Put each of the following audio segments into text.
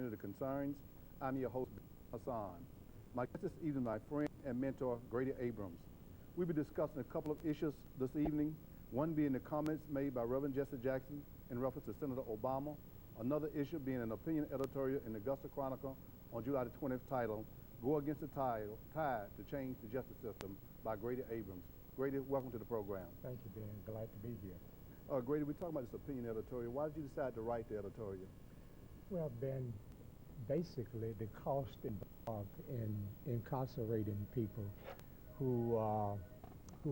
community concerns. I'm your host, Hasan. My guest this evening is my friend and mentor, Grady Abrams. We'll be discussing a couple of issues this evening, one being the comments made by Reverend Jesse Jackson in reference to Senator Obama, another issue being an opinion editorial in the Augusta Chronicle on July the 20th titled, Go Against the Tide to Change the Justice System by Grady Abrams. Grady, welcome to the program. Thank you, Ben. Glad to be here. Grady, we're talking about this opinion editorial. Why did you decide to write the editorial? Well, Ben, basically the cost involved in incarcerating people who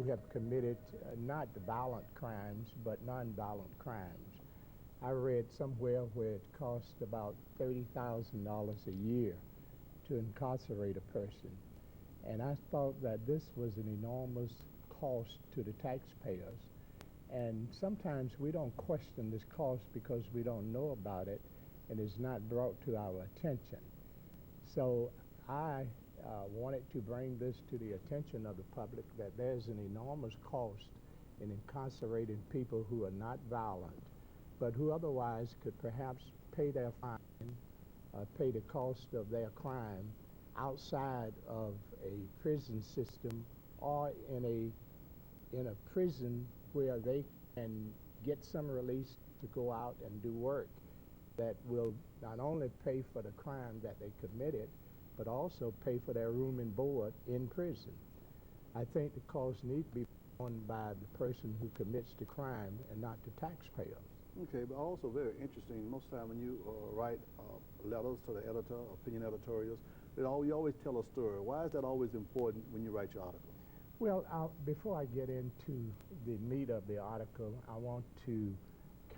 have committed not violent crimes but nonviolent crimes. I read somewhere where it costs about $30,000 a year to incarcerate a person, and I thought that this was an enormous cost to the taxpayers. And sometimes we don't question this cost because we don't know about it and it's not brought to our attention. So I wanted to bring this to the attention of the public that there's an enormous cost in incarcerating people who are not violent, but who otherwise could perhaps pay their fine, pay the cost of their crime outside of a prison system or in a prison where they can get some release to go out and do work that will not only pay for the crime that they committed, but also pay for their room and board in prison. I think the cost needs to be borne by the person who commits the crime and not the taxpayer. Okay, but also very interesting, most time when you write letters to the editor, opinion editorials, you always tell a story. Why is that always important when you write your article? Well, before I get into the meat of the article, I want to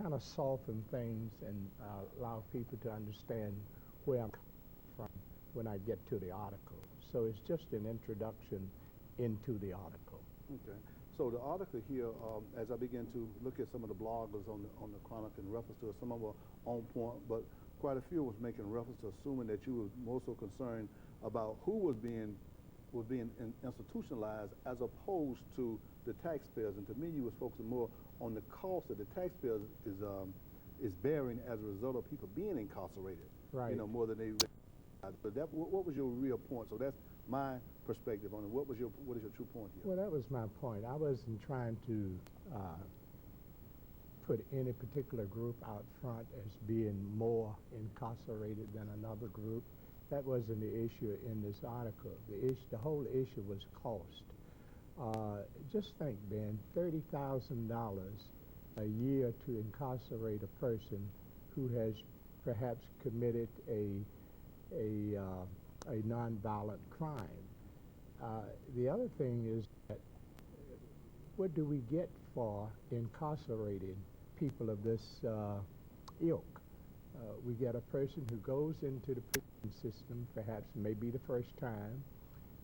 kind of soften things and allow people to understand where I'm coming from when I get to the article. So it's just an introduction into the article. Okay. So the article here, as I begin to look at some of the bloggers on the Chronicle in reference to it, some of them were on point, but quite a few was making reference to assuming that you were more so concerned about who was being institutionalized as opposed to the taxpayers. And to me, you was focusing more on the cost that the taxpayers is bearing as a result of people being incarcerated. Right. You know, more than they. But what was your real point? So that's my perspective on it. What is your true point here? Well, that was my point. I wasn't trying to put any particular group out front as being more incarcerated than another group. That wasn't the issue in this article. The whole issue was cost. Just think, Ben, $30,000 a year to incarcerate a person who has perhaps committed a nonviolent crime. The other thing is that what do we get for incarcerating people of this ilk? We get a person who goes into the prison system, perhaps maybe the first time,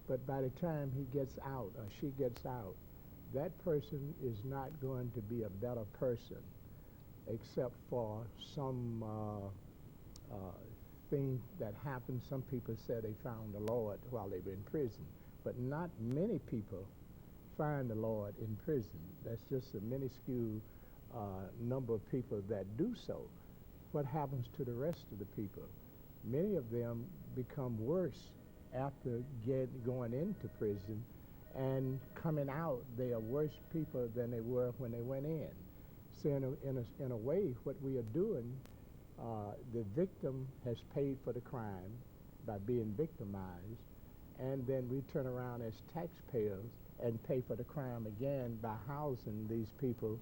but by the time he gets out or she gets out, that person is not going to be a better person except for some thing that happened. Some people said they found the Lord while they were in prison, but not many people find the Lord in prison. That's just a minuscule number of people that do so. What happens to the rest of the people? Many of them become worse after going into prison, and coming out, they are worse people than they were when they went in. So in a way, what we are doing, the victim has paid for the crime by being victimized, and then we turn around as taxpayers and pay for the crime again by housing these people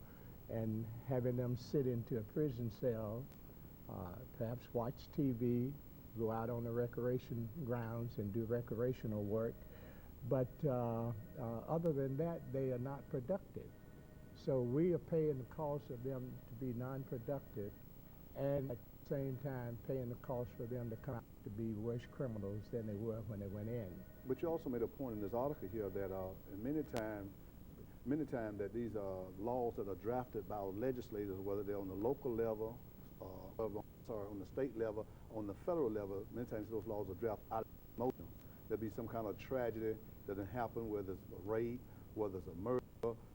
and having them sit into a prison cell, perhaps watch TV, go out on the recreation grounds and do recreational work. But other than that, they are not productive. So we are paying the cost of them to be non-productive, and at the same time paying the cost for them to come out to be worse criminals than they were when they went in. But you also made a point in this article here that many times that these laws that are drafted by our legislators, whether they're on the local level, on the state level, on the federal level, many times those laws are drafted out of emotion. There'll be some kind of tragedy that will happen, whether it's a rape, whether it's a murder,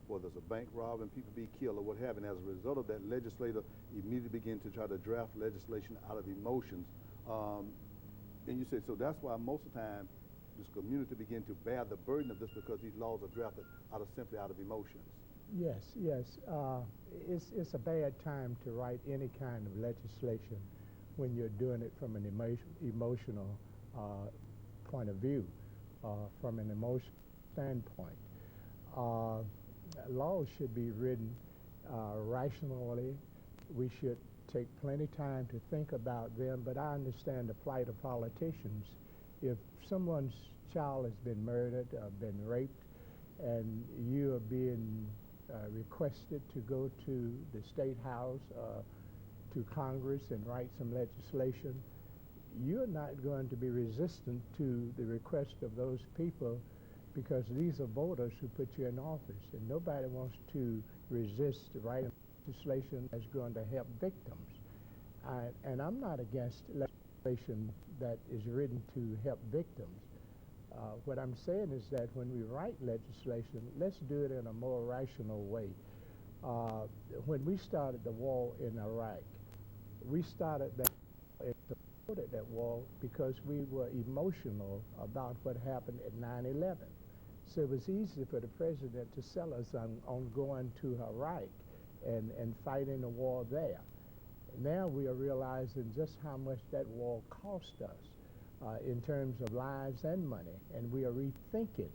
whether it's a bank robbery, and people be killed or what have you. And as a result of that, legislators immediately begin to try to draft legislation out of emotions Um, and you said, so that's why most of the time this community begin to bear the burden of this because these laws are drafted simply out of emotions. Yes, yes. It's a bad time to write any kind of legislation when you're doing it from an emotional point of view, from an emotional standpoint. Laws should be written rationally. We should take plenty time to think about them, but I understand the plight of politicians. If someone's child has been murdered, been raped, and you are being requested to go to the State House, to Congress and write some legislation, you're not going to be resistant to the request of those people because these are voters who put you in office, and nobody wants to resist writing legislation that's going to help victims. And I'm not against legislation that is written to help victims. What I'm saying is that when we write legislation, let's do it in a more rational way. When we started the war in Iraq, we started that and supported that war because we were emotional about what happened at 9/11. So it was easy for the president to sell us on going to Iraq and fighting the war there. Now we are realizing just how much that war cost us in terms of lives and money, and we are rethinking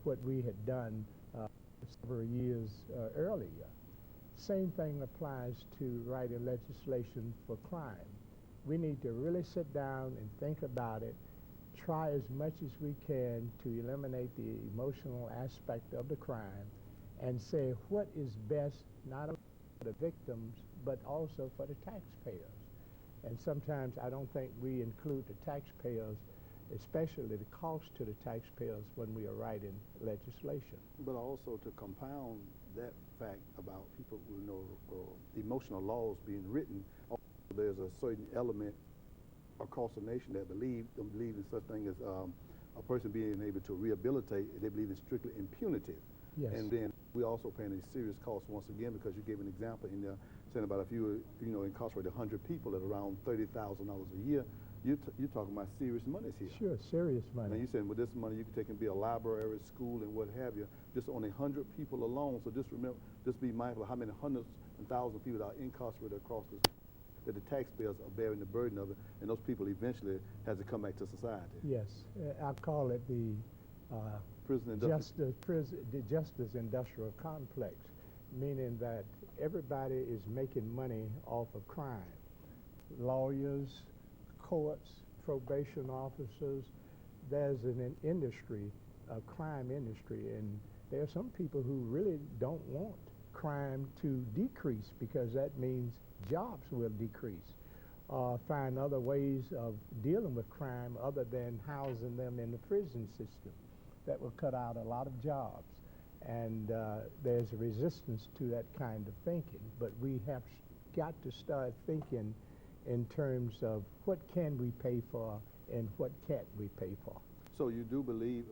what we had done several years earlier. Same thing applies to writing legislation for crime. We need to really sit down and think about it, try as much as we can to eliminate the emotional aspect of the crime, and say what is best not only for the victims but also for the taxpayers. And sometimes I don't think we include the taxpayers, especially the cost to the taxpayers when we are writing legislation. But also to compound that fact about people who know emotional laws being written, there's a certain element across the nation that believe in such thing as a person being able to rehabilitate. They believe in strictly impunitive. Yes. And then we also paying a serious cost once again because you gave an example in there saying about if you incarcerate 100 people at around $30,000 a year, you're talking about serious monies here. Sure, serious money. And you saying with this money you can take and be a library, school, and what have you, just on 100 people alone. So just remember, just be mindful of how many hundreds and thousands of people that are incarcerated across this, that the taxpayers are bearing the burden of it, and those people eventually has to come back to society. Yes, I call it the justice industrial complex, meaning that everybody is making money off of crime. Lawyers, courts, probation officers, there's an industry, a crime industry, and there are some people who really don't want crime to decrease because that means jobs will decrease. Find other ways of dealing with crime other than housing them in the prison system. That will cut out a lot of jobs. And there's a resistance to that kind of thinking. But we have got to start thinking in terms of what can we pay for and what can't we pay for. So you do believe,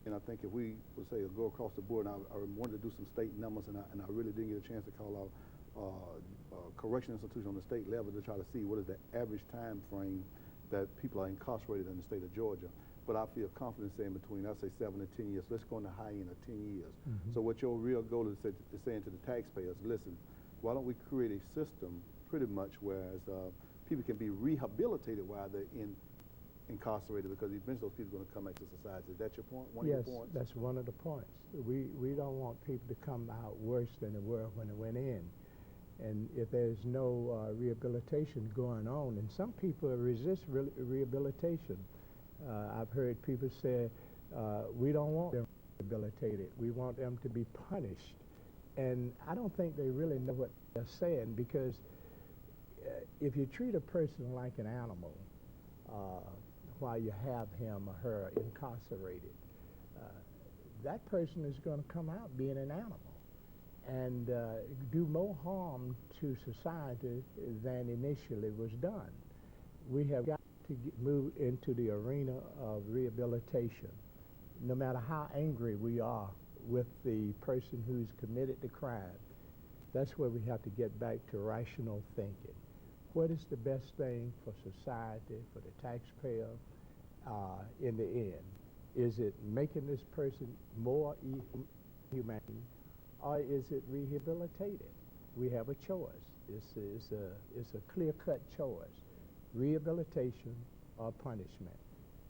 and I think if we would say go across the board, and I wanted to do some state numbers, and I really didn't get a chance to call out correction institution on the state level to try to see what is the average time frame that people are incarcerated in the state of Georgia. But I feel confident saying between, I say 7 to 10 years. Let's go in the high end of 10 years. Mm-hmm. So what your real goal is saying to the taxpayers, listen, why don't we create a system pretty much whereas people can be rehabilitated while they're incarcerated, because eventually those people are going to come back to society. Is that your point? One of your points? Yes, that's one of the points. We don't want people to come out worse than they were when they went in. And if there's no rehabilitation going on, and some people resist rehabilitation. I've heard people say, we don't want them rehabilitated. We want them to be punished. And I don't think they really know what they're saying, because if you treat a person like an animal while you have him or her incarcerated, that person is going to come out being an animal and do more harm to society than initially was done. We have got to move into the arena of rehabilitation. No matter how angry we are with the person who's committed the crime, that's where we have to get back to rational thinking. what is the best thing for society, for the taxpayer, in the end? Is it making this person more humane, or is it rehabilitated? We have a choice. It's a clear-cut choice: rehabilitation or punishment.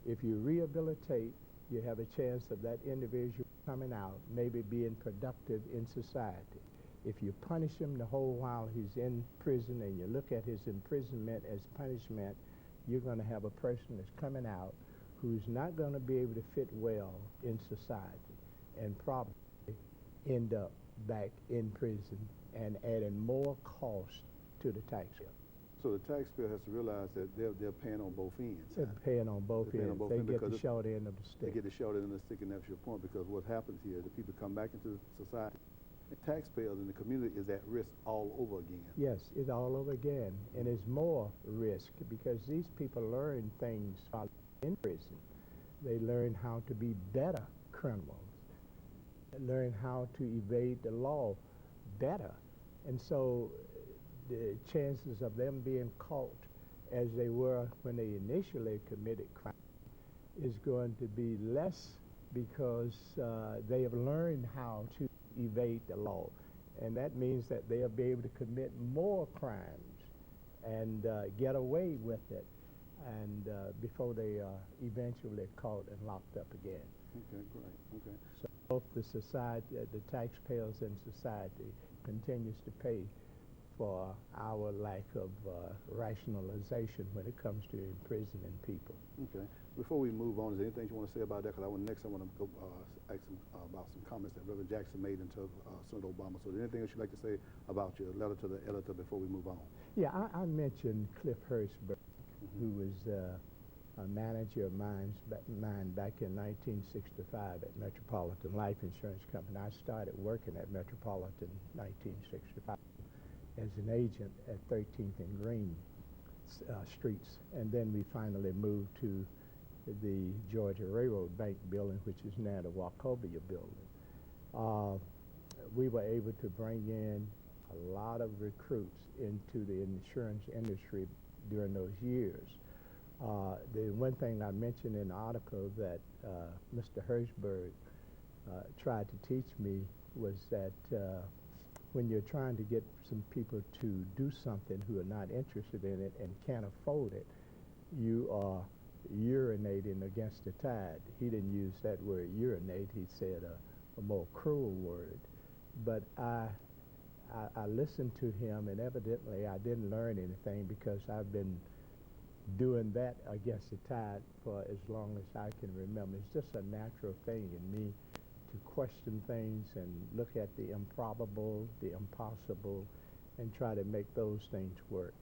If you rehabilitate, you have a chance of that individual coming out, maybe being productive in society. If you punish him the whole while he's in prison and you look at his imprisonment as punishment, you're going to have a person that's coming out who's not going to be able to fit well in society and probably end up back in prison and adding more cost to the taxpayer. So the taxpayer has to realize that they're paying on both ends. They're paying on both ends. They get the short end of the stick. They get the short end of the stick, and that's your point, because what happens here, the people come back into society, the taxpayers in the community is at risk all over again. Yes, it's all over again, and it's more risk because these people learn things while in prison. They learn how to be better criminals, they learn how to evade the law better, and so the chances of them being caught as they were when they initially committed crime is going to be less because they have learned how to evade the law. And that means that they'll be able to commit more crimes and get away with it and before they are eventually caught and locked up again. Okay, great. Okay. So both the society, the taxpayers and society continues to pay for our lack of rationalization when it comes to imprisoning people. Okay. Before we move on, is there anything you want to say about that? Because next I want to go ask about some comments that Reverend Jackson made into Senator Obama. So is there anything else you'd like to say about your letter to the editor before we move on? Yeah, I mentioned Cliff Hirschberg, who was a manager of mine back in 1965 at Metropolitan Life Insurance Company. I started working at Metropolitan in 1965 as an agent at 13th and Green streets, and then we finally moved to the Georgia Railroad Bank building, which is now the Wachovia building. We were able to bring in a lot of recruits into the insurance industry during those years. The one thing I mentioned in the article that Mr. Hirschberg tried to teach me was that when you're trying to get some people to do something who are not interested in it and can't afford it, you are urinating against the tide. He didn't use that word urinate, he said a more cruel word. But I listened to him, and evidently I didn't learn anything because I've been doing that against the tide for as long as I can remember. It's just a natural thing in me to question things and look at the improbable, the impossible, and try to make those things work.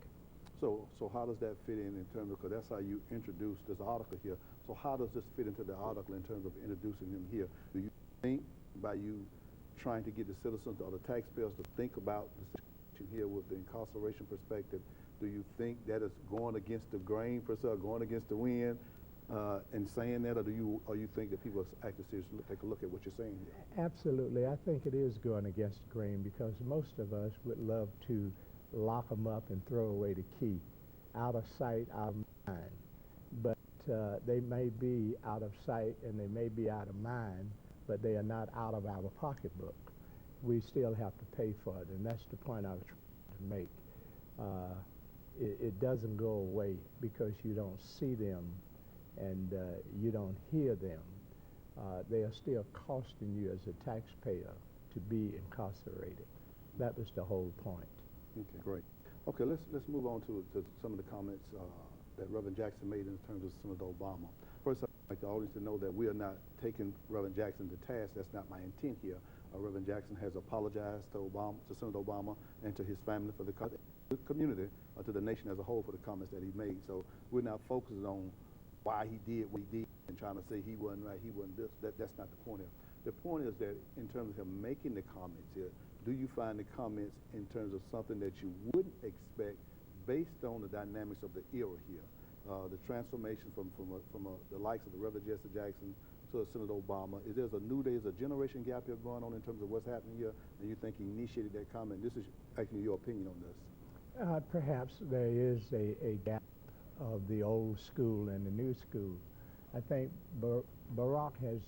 So how does that fit in terms of, because that's how you introduced this article here, so how does this fit into the article in terms of introducing him here? Do you think by you trying to get the citizens or the taxpayers to think about the situation here with the incarceration perspective, do you think that is going against the grain, per se, going against the wind in saying that, or do you think that people are actually seriously take a look at what you're saying here? Absolutely. I think it is going against the grain because most of us would love to lock them up and throw away the key. Out of sight, out of mind. But they may be out of sight and they may be out of mind, but they are not out of our pocketbook. We still have to pay for it, and that's the point I was trying to make. It doesn't go away because you don't see them and you don't hear them. They are still costing you as a taxpayer to be incarcerated. That was the whole point. Okay, great. Okay, let's move on to some of the comments that Reverend Jackson made in terms of Senator Obama. First, I'd like the audience to know that we are not taking Reverend Jackson to task. That's not my intent here. Reverend Jackson has apologized to Senator Obama and to his family for the community, to the nation as a whole for the comments that he made. So we're not focusing on why he did what he did and trying to say he wasn't right, he wasn't this. That's not the point here. The point is that in terms of him making the comments here, do you find the comments in terms of something that you wouldn't expect based on the dynamics of the era here? The transformation from the likes of the Reverend Jesse Jackson to Senator Obama. There's a generation gap here going on in terms of what's happening here, and you think he initiated that comment. This is actually your opinion on this. Perhaps there is a gap of the old school and the new school. I think Barack has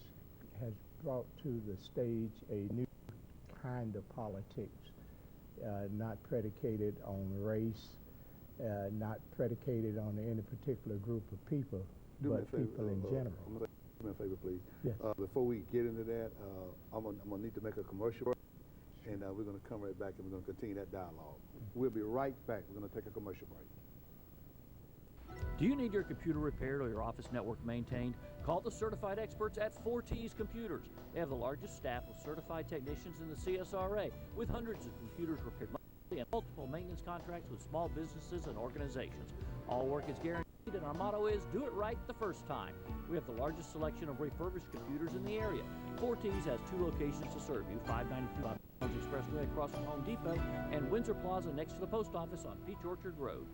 brought to the stage a new kind of politics, not predicated on race, not predicated on any particular group of people, but people in general. I'm going to do me a favor, please. Yes. Before we get into that, I'm going to need to make a commercial break, and we're going to come right back and we're going to continue that dialogue. We'll be right back. We're going to take a commercial break. Do you need your computer repaired or your office network maintained? Call the certified experts at 4T's Computers. They have the largest staff of certified technicians in the CSRA, with hundreds of computers repaired monthly and multiple maintenance contracts with small businesses and organizations. All work is guaranteed, and our motto is do it right the first time. We have the largest selection of refurbished computers in the area. 4T's has 2 locations to serve you, 592 Expressway across from Home Depot and Windsor Plaza next to the post office on Peach Orchard Road.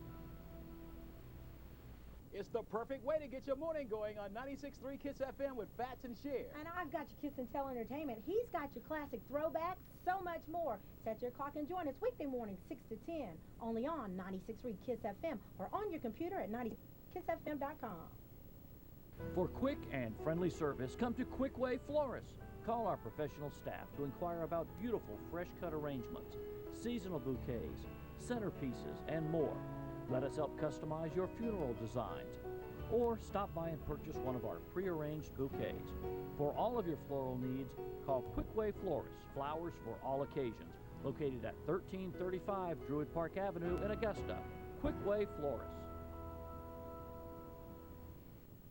It's the perfect way to get your morning going on 96.3 Kiss FM with Fats and Cher. And I've got your Kiss and Tell Entertainment. He's got your classic throwbacks, so much more. Set your clock and join us weekday morning 6 to 10, only on 96.3 Kiss FM or on your computer at 96kissfm.com. For quick and friendly service, come to Quickway Florists. Call our professional staff to inquire about beautiful fresh cut arrangements, seasonal bouquets, centerpieces, and more. Let us help customize your funeral designs. Or stop by and purchase one of our pre-arranged bouquets. For all of your floral needs, call Quickway Florists, flowers for all occasions, located at 1335 Druid Park Avenue in Augusta. Quickway Florists.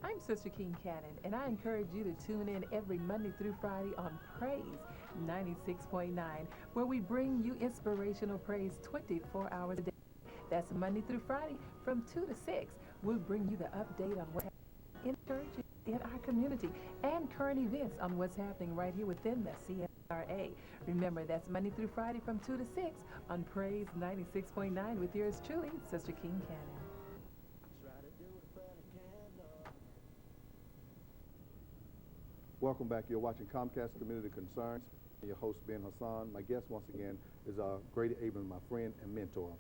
I'm Sister King Cannon, and I encourage you to tune in every Monday through Friday on Praise 96.9, where we bring you inspirational praise 24 hours a day. That's Monday through Friday from 2 to 6. We'll bring you the update on what's happening in church, in our community, and current events on what's happening right here within the CSRA. Remember, that's Monday through Friday from 2 to 6 on Praise 96.9 with yours truly, Sister King Cannon. Welcome back. You're watching Comcast Community Concerns. Your host, Ben Hasan. My guest, once again, is Grady Abrams, my friend and mentor.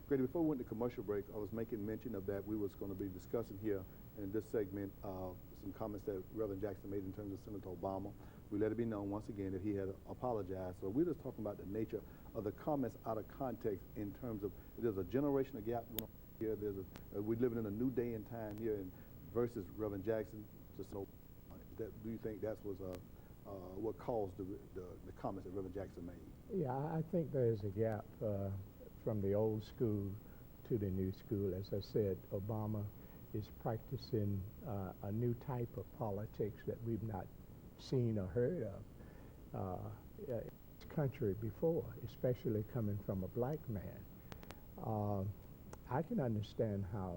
Grady, before we went to commercial break, I was making mention of that we was going to be discussing here in this segment some comments that Reverend Jackson made in terms of Senator Obama. We let it be known once again that he had apologized. So we're just talking about the nature of the comments out of context in terms of there's a generational gap here. We're living in a new day and time here versus Reverend Jackson. Just so do you think that was what caused the comments that Reverend Jackson made? Yeah, I think there's a gap from the old school to the new school. As I said, Obama is practicing a new type of politics that we've not seen or heard of in this country before, especially coming from a black man. I can understand how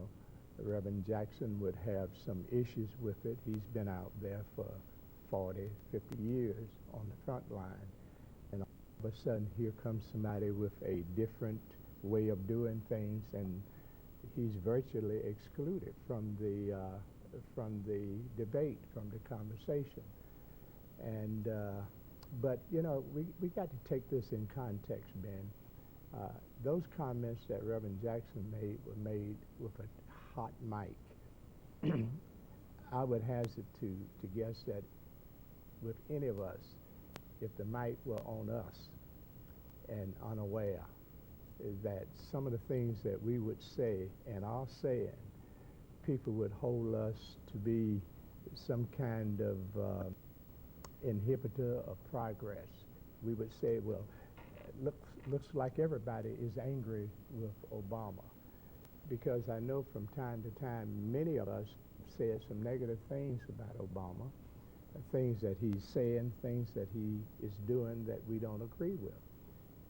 Reverend Jackson would have some issues with it. He's been out there for 40, 50 years on the front line. And all of a sudden, here comes somebody with a different way of doing things, and he's virtually excluded from the debate, from the conversation. And but you know, we got to take this in context, Ben. Those comments that Reverend Jackson made were made with a hot mic. I would hazard to guess that with any of us, if the mic were on us and unaware, that some of the things that we would say and are saying, people would hold us to be some kind of inhibitor of progress. We would say, well, looks like everybody is angry with Obama. Because I know from time to time, many of us said some negative things about Obama, things that he's saying, things that he is doing that we don't agree with.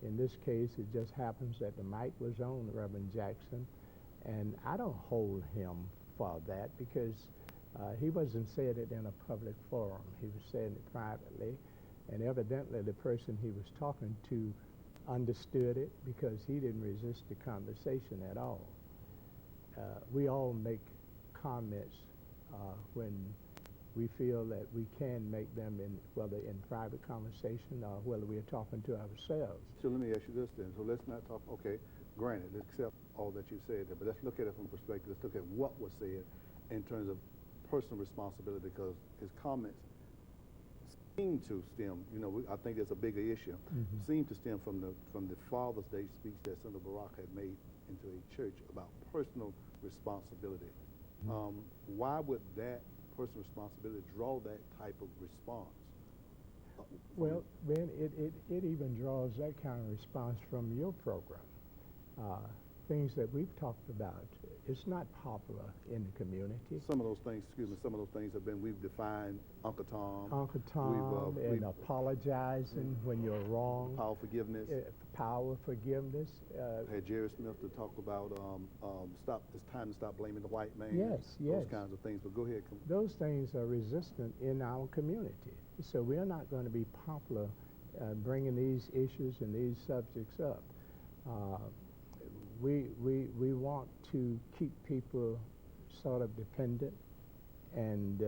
In this case, it just happens that the mic was on Reverend Jackson, and I don't hold him for that because he wasn't saying it in a public forum. He was saying it privately, and evidently the person he was talking to understood it because he didn't resist the conversation at all. We all make comments when we feel that we can make them whether in private conversation or whether we are talking to ourselves. So let me ask you this then. So let's not talk, okay, granted, except all that you said there, but let's look at it from perspective. Let's look at what was said in terms of personal responsibility, because his comments seem to stem, I think there's a bigger issue, seem to stem from the Father's Day speech that Senator Barack had made into a church about personal responsibility. Why would that personal responsibility draw that type of response? Well, Ben, it even draws that kind of response from your program. Things that we've talked about, it's not popular in the community. Some of those things, have been, we've defined Uncle Tom. Uncle Tom, and apologizing when you're wrong. Power of forgiveness. Power of forgiveness. Had Jerry Smith to talk about it's time to stop blaming the white man. Yes. Those kinds of things, but go ahead. Those things are resistant in our community. So we're not going to be popular bringing these issues and these subjects up. We want to keep people sort of dependent, and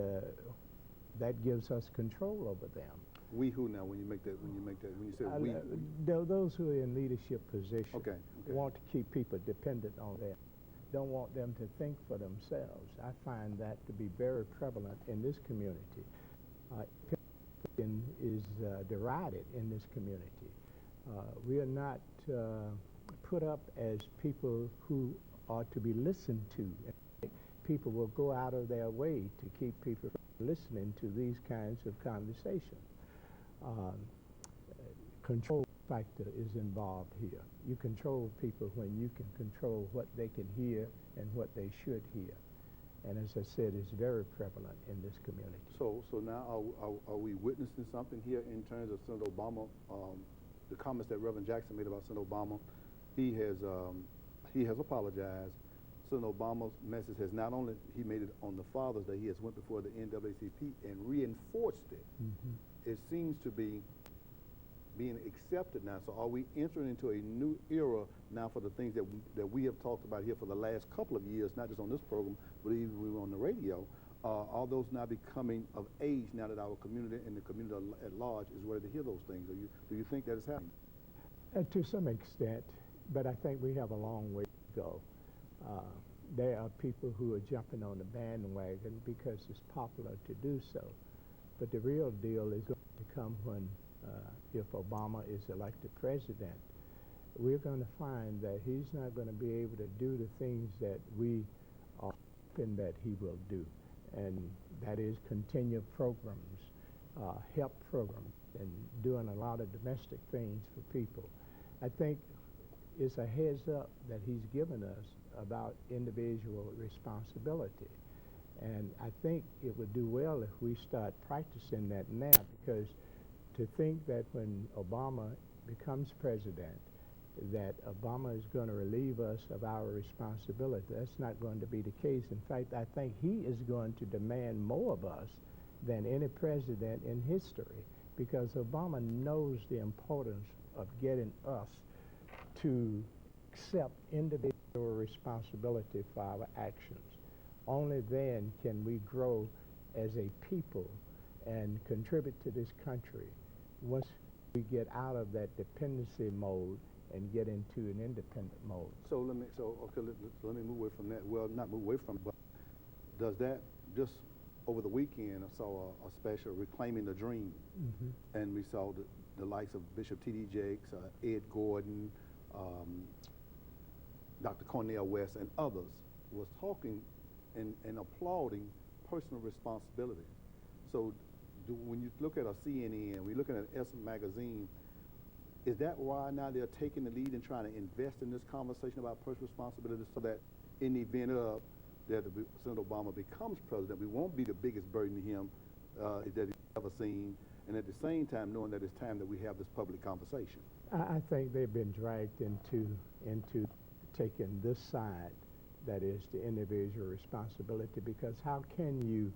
that gives us control over them. We who now? When you say we, those who are in leadership positions okay. want to keep people dependent on them. Don't want them to think for themselves. I find that to be very prevalent in this community. Is derided in this community. We are not put up as people who are to be listened to. People will go out of their way to keep people from listening to these kinds of conversations. Control factor is involved here. You control people when you can control what they can hear and what they should hear. And as I said, it's very prevalent in this community. So now are we witnessing something here in terms of Senator Obama, the comments that Reverend Jackson made about Senator Obama? He has apologized. Senator Obama's message has not only, he made it on the Father's Day, he has went before the NAACP and reinforced it. It seems to be being accepted now. So are we entering into a new era now for the things that we have talked about here for the last couple of years, not just on this program, but even when we were on the radio? Are those now becoming of age now that our community and the community at large is ready to hear those things? Do you think that is happening? To some extent, but I think we have a long way to go. There are people who are jumping on the bandwagon because it's popular to do so. But the real deal is going to come when if Obama is elected president, we're going to find that he's not going to be able to do the things that we are hoping that he will do, and that is continue programs, help programs, and doing a lot of domestic things for people. I think it's a heads up that he's given us about individual responsibility. And I think it would do well if we start practicing that now, because to think that when Obama becomes president, that Obama is going to relieve us of our responsibility, that's not going to be the case. In fact, I think he is going to demand more of us than any president in history, because Obama knows the importance of getting us to accept individual responsibility for our actions. Only then can we grow as a people and contribute to this country once we get out of that dependency mode and get into an independent mode. So let me move away from that. Well, not move away from it, but does that, just over the weekend, I saw a special, Reclaiming the Dream, and we saw the likes of Bishop T.D. Jakes, Ed Gordon, Dr. Cornel West, and others was talking and applauding personal responsibility. So when you look at a CNN, we looking at Essence Magazine, is that why now they're taking the lead and trying to invest in this conversation about personal responsibility, so that in the event of that Senator Obama becomes president, we won't be the biggest burden to him that he's ever seen, and at the same time knowing that it's time that we have this public conversation? I think they've been dragged into taking this side, that is the individual responsibility, because how can you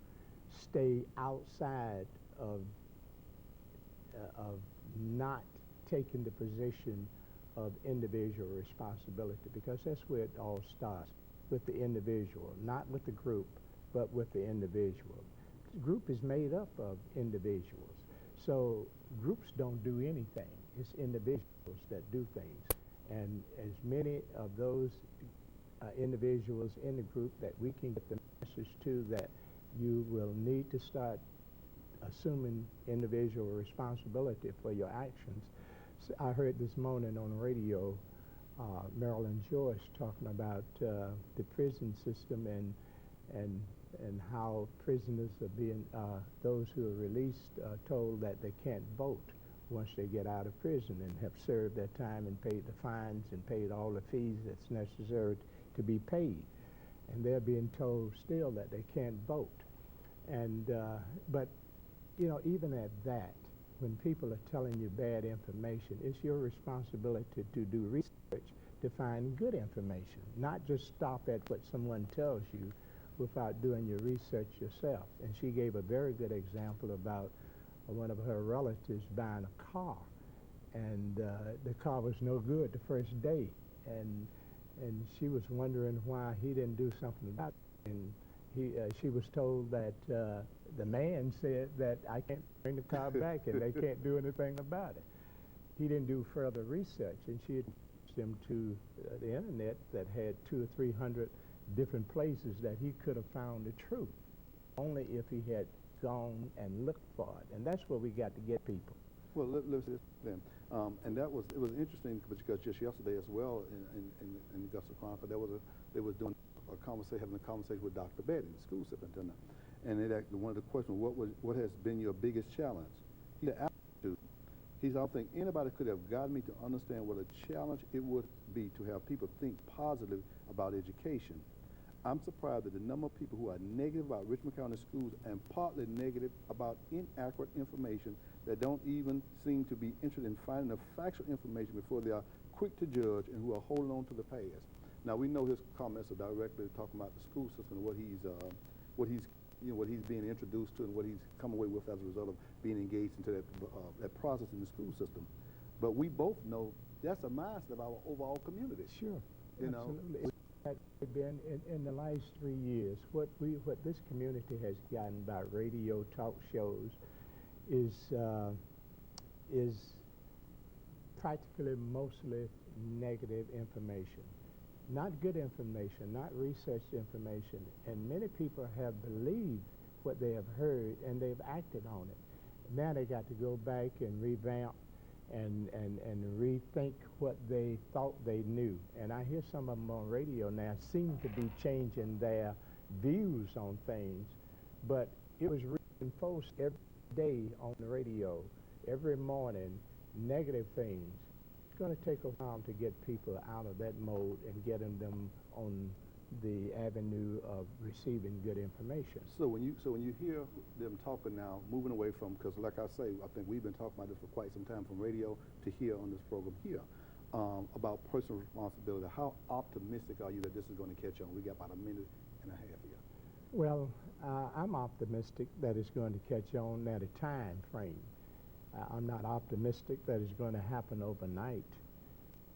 stay outside of not taking the position of individual responsibility, because that's where it all starts, with the individual, not with the group, but with the individual. The group is made up of individuals, so groups don't do anything. It's individuals that do things. And as many of those individuals in the group that we can get the message to, that you will need to start assuming individual responsibility for your actions. So I heard this morning on the radio Marilyn Joyce talking about the prison system and how prisoners are being, those who are released told that they can't vote once they get out of prison and have served their time and paid the fines and paid all the fees that's necessary to be paid. And they're being told still that they can't vote. And, but, you know, even at that, when people are telling you bad information, it's your responsibility to do research to find good information, not just stop at what someone tells you without doing your research yourself. And she gave a very good example about one of her relatives buying a car, and the car was no good the first day, and she was wondering why he didn't do something about it. And she was told that the man said that I can't bring the car back and they can't do anything about it. He didn't do further research, and she had introduced him to the internet that had 200 or 300 different places that he could have found the truth, only if he had gone and looked for it. And that's where we got to get people. Well, let's see this then. And it was interesting because just yesterday as well in Augusta Chronicle, they was doing having a conversation with Dr. Betty, the school superintendent, and one of the questions, what has been your biggest challenge? He said, I don't think anybody could have gotten me to understand what a challenge it would be to have people think positive about education. I'm surprised at the number of people who are negative about Richmond County schools and partly negative about inaccurate information that don't even seem to be interested in finding the factual information before they are quick to judge and who are holding on to the past. Now, we know his comments are directly talking about the school system and what he's being introduced to and what he's come away with as a result of being engaged into that process in the school system. But we both know that's a mindset of our overall community. Sure, you absolutely. Know? Been in the last 3 years, what this community has gotten by radio talk shows is practically mostly negative information. Not good information, not researched information, and many people have believed what they have heard and they've acted on it. Now they got to go back and revamp and rethink what they thought they knew. And I hear some of them on radio now seem to be changing their views on things, but it was reinforced every day on the radio, every morning, negative things. It's going to take a while to get people out of that mode and getting them on the avenue of receiving good information. So when you hear them talking now, moving away from, because like I say, I think we've been talking about this for quite some time, from radio to here on this program here, about personal responsibility. How optimistic are you that this is going to catch on? We got about a minute and a half here. Well, I'm optimistic that it's going to catch on at a time frame. I'm not optimistic that it's going to happen overnight,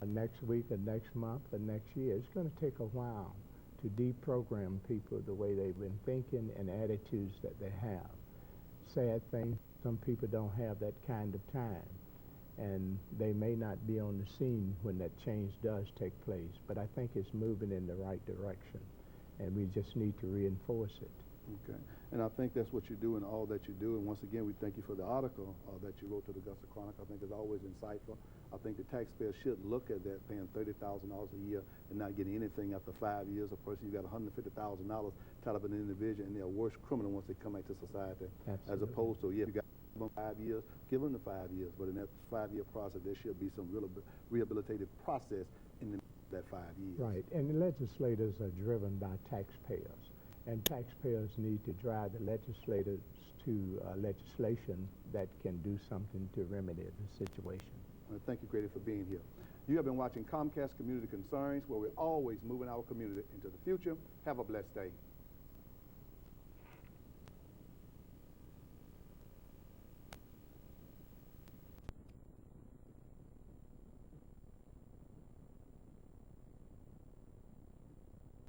next week or next month or next year. It's going to take a while to deprogram people the way they've been thinking and attitudes that they have. Sad thing, some people don't have that kind of time, and they may not be on the scene when that change does take place, but I think it's moving in the right direction, and we just need to reinforce it. Okay, and I think that's what you do in all that you do, and once again, we thank you for the article that you wrote to the Augusta Chronicle. I think it's always insightful. I think the taxpayer should look at that, paying $30,000 a year and not getting anything after 5 years. A person, you got $150,000 tied up in an individual, and they're a worse criminal once they come back to society. Absolutely. As opposed to, yeah, you got them 5 years, give them the 5 years, but in that 5-year process, there should be some real rehabilitative process in that 5 years. Right, and the legislators are driven by taxpayers, and taxpayers need to drive the legislators to legislation that can do something to remedy the situation. Thank you, Grady, for being here. You have been watching Comcast Community Concerns, where we're always moving our community into the future. Have a blessed day.